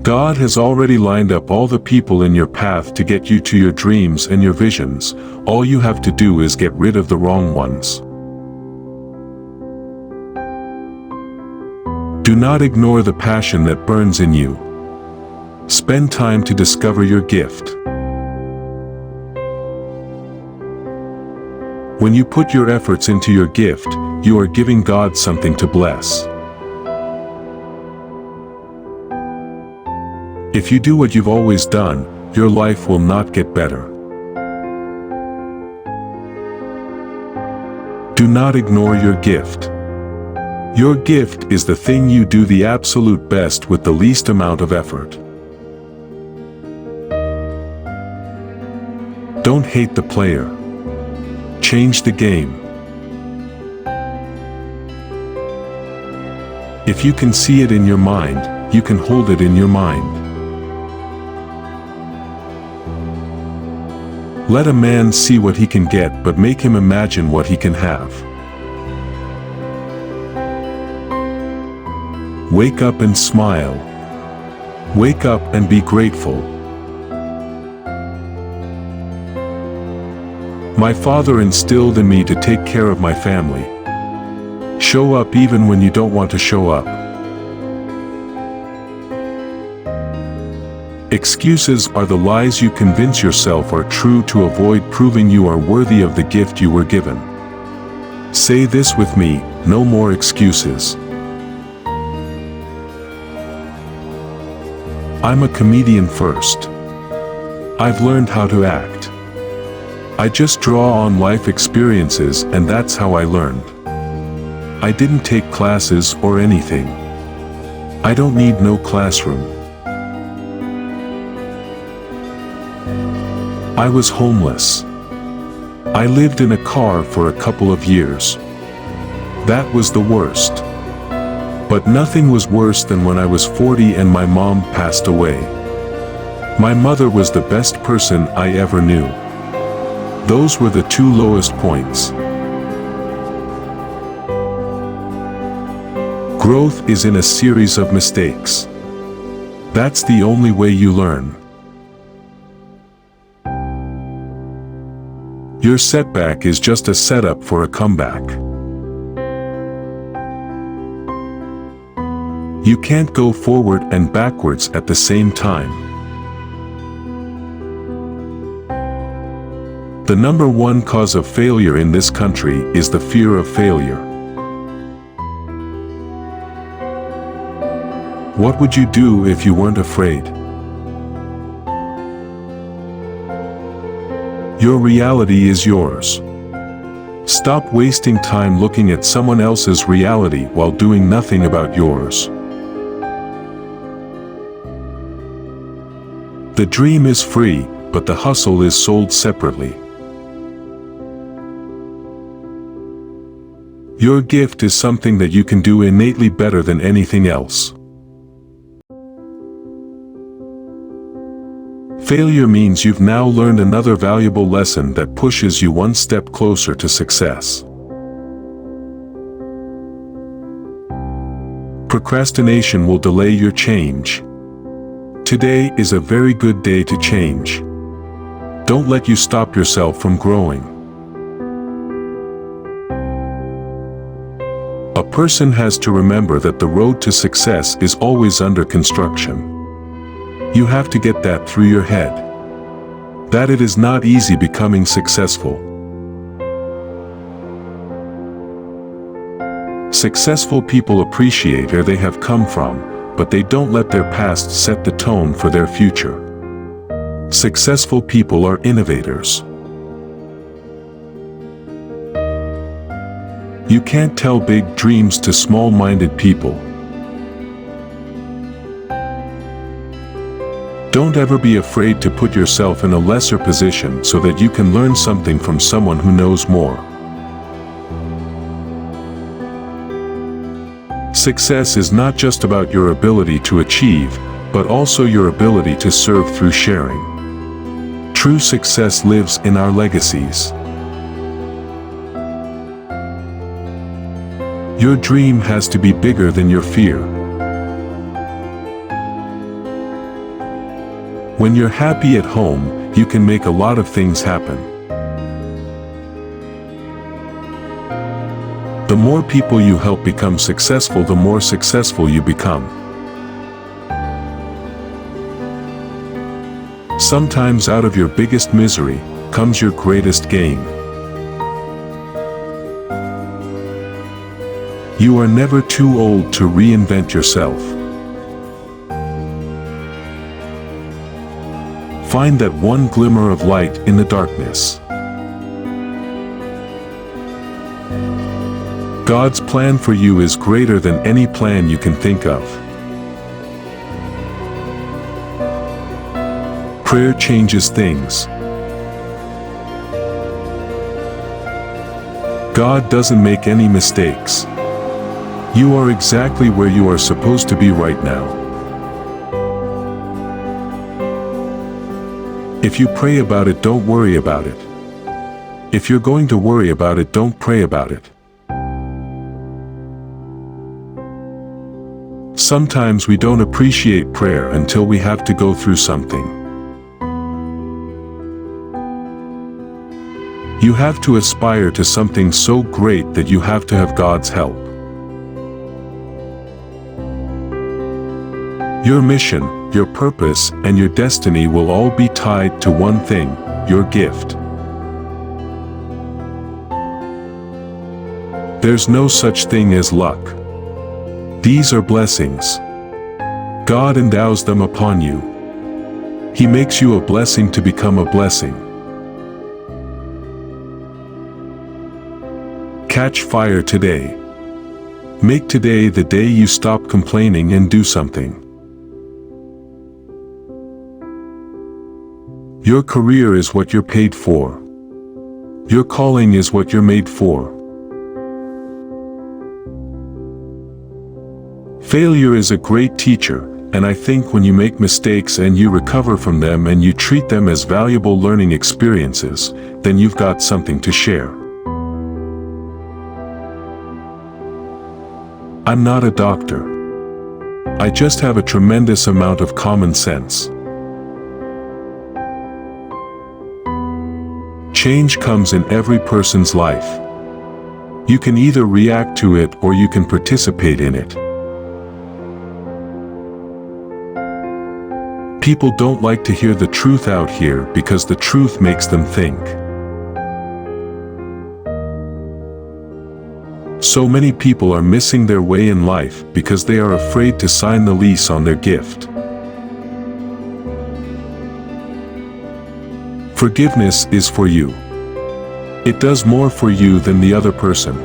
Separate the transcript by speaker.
Speaker 1: God has already lined up all the people in your path to get you to your dreams and your visions. All you have to do is get rid of the wrong ones. Do not ignore the passion that burns in you. Spend time to discover your gift. When you put your efforts into your gift, you are giving God something to bless. If you do what you've always done, your life will not get better. Do not ignore your gift. Your gift is the thing you do the absolute best with the least amount of effort. Don't hate the player. Change the game. If you can see it in your mind, you can hold it in your mind. Let a man see what he can get, but make him imagine what he can have. Wake up and smile. Wake up and be grateful. My father instilled in me to take care of my family. Show up even when you don't want to show up. Excuses are the lies you convince yourself are true to avoid proving you are worthy of the gift you were given. Say this with me: no more excuses. I'm a comedian first. I've learned how to act. I just draw on life experiences, and that's how I learned. I didn't take classes or anything. I don't need no classroom. I was homeless. I lived in a car for a couple of years. That was the worst. But nothing was worse than when I was 40 and my mom passed away. My mother was the best person I ever knew. Those were the two lowest points. Growth is in a series of mistakes. That's the only way you learn. Your setback is just a setup for a comeback. You can't go forward and backwards at the same time. The number one cause of failure in this country is the fear of failure. What would you do if you weren't afraid? Your reality is yours. Stop wasting time looking at someone else's reality while doing nothing about yours. The dream is free, but the hustle is sold separately. Your gift is something that you can do innately better than anything else. Failure means you've now learned another valuable lesson that pushes you one step closer to success. Procrastination will delay your change. Today is a very good day to change. Don't let you stop yourself from growing. A person has to remember that the road to success is always under construction. You have to get that through your head. That it is not easy becoming successful. Successful people appreciate where they have come from, but they don't let their past set the tone for their future. Successful people are innovators. You can't tell big dreams to small-minded people. Don't ever be afraid to put yourself in a lesser position so that you can learn something from someone who knows more. Success is not just about your ability to achieve, but also your ability to serve through sharing. True success lives in our legacies. Your dream has to be bigger than your fear. When you're happy at home, you can make a lot of things happen. The more people you help become successful, the more successful you become. Sometimes out of your biggest misery comes your greatest gain. You are never too old to reinvent yourself. Find that one glimmer of light in the darkness. God's plan for you is greater than any plan you can think of. Prayer changes things. God doesn't make any mistakes. You are exactly where you are supposed to be right now. If you pray about it, don't worry about it. If you're going to worry about it, don't pray about it. Sometimes we don't appreciate prayer until we have to go through something. You have to aspire to something so great that you have to have God's help. Your mission, your purpose, and your destiny will all be tied to one thing: your gift. There's no such thing as luck. These are blessings. God endows them upon you. He makes you a blessing to become a blessing. Catch fire today. Make today the day you stop complaining and do something. Your career is what you're paid for. Your calling is what you're made for. Failure is a great teacher, and I think when you make mistakes and you recover from them and you treat them as valuable learning experiences, then you've got something to share. I'm not a doctor. I just have a tremendous amount of common sense. Change comes in every person's life. You can either react to it or you can participate in it. People don't like to hear the truth out here because the truth makes them think. So many people are missing their way in life because they are afraid to sign the lease on their gift. Forgiveness is for you. It does more for you than the other person.